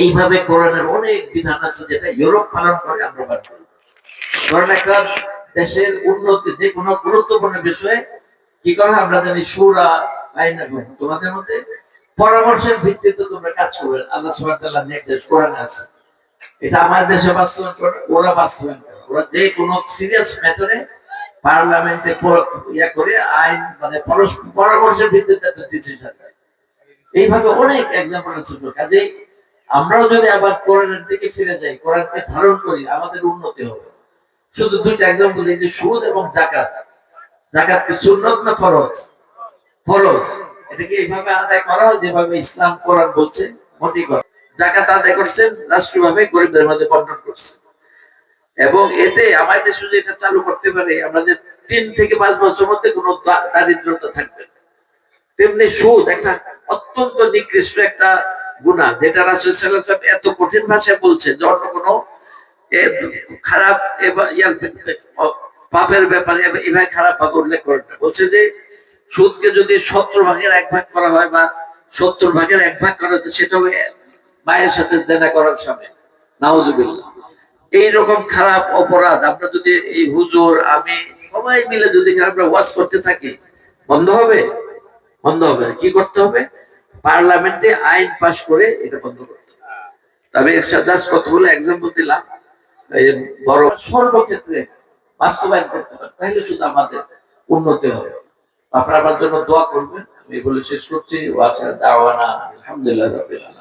এইভাবে কোরআনের অনেক বিধান আছে যেটা ইউরোপ পালন করে, আমরা পালন করি। ধরেন একটা দেশের উন্নতি যে কোনো গুরুত্বপূর্ণ বিষয়ে কি করে আমরা জানি সুরা আইন, তোমাদের মধ্যে পরামর্শের ভিত্তিতে তোমরা কাজ করবে, আল্লাহ সুবহানাহু ওয়া তাআলা নির্দেশ কোরআনে আছে। এটা আমাদের দেশে বাস্তবায়ন করে, ওরা বাস্তবায়ন করে। ওরা যে কোনো সিরিয়াস ম্যাটারে পার্লামেন্টে ইয়া করে আইন মানে পরামর্শের ভিত্তিতে একটা ডিসিশন দেয়। এইভাবে অনেক এক্সাম্পল আছে। কাজেই আমরাও যদি আবার কোরআনের দিকে ফিরে যাই, কোরআনকে ধারণ করি, আমাদের উন্নতি হবে। শুধু দুইটা এক্সাম্পল দিই যে সুদ এবং জাকাত। জাকাত কি সুন্নত না ফরজ? ফরজ। এটাকে এইভাবে আদায় করা হয় যেভাবে ইসলাম কোরআন বলছে, মোটেই করে। জাকাত আদায় করছেন রাষ্ট্রীয়ভাবে, গরিবদের মধ্যে বন্টন করছে। এবং এতে আমাদের দেশে যদি এটা চালু করতে পারে, আমাদের 3 থেকে 5 বছরের মধ্যে কোনো দারিদ্রতা থাকবে না। তেমনি সুদ একটা অত্যন্ত নিকৃষ্ট একটা গুনাহ, যেটা রাসূল সাল্লাল্লাহু আলাইহি ওয়াসাল্লাম এত কঠিন ভাষায় বলছে যে অন্য কোনো খারাপ পাপের ব্যাপারে এভাবে খারাপ ভাবে উল্লেখ করেন না। বলছে যে সুদকে যদি 70 ভাগের 1 ভাগ করা হয় বা 70 ভাগের 1 ভাগ করা হয়, সেটা হবে মায়ের সাথে জেনা করার সামিল। নাউজুবিল্লাহ। এইরকম খারাপ অপরাধ আমরা যদি এই হুজুর আমি সবাই মিলে যদি আমরা ওয়াজ করতে থাকি, বন্ধ হবে? বন্ধ হবে। কি করতে হবে? পার্লামেন্টে আইন পাস করে এটা বন্ধ করতে হবে। তবে এর সাথে কতগুলো এক্সাম্পল দিলাম, বড় সর্বক্ষেত্রে বাস্তবায়ন করতে হবে, তাহলে শুধু আমাদের উন্নতি হবে। আপনারা আমার জন্য দোয়া করবেন। আমি বলে শেষ করছি। ওয়া আখিরু দাওয়ানা আলহামদুলিল্লাহি রাব্বিল আলামিন।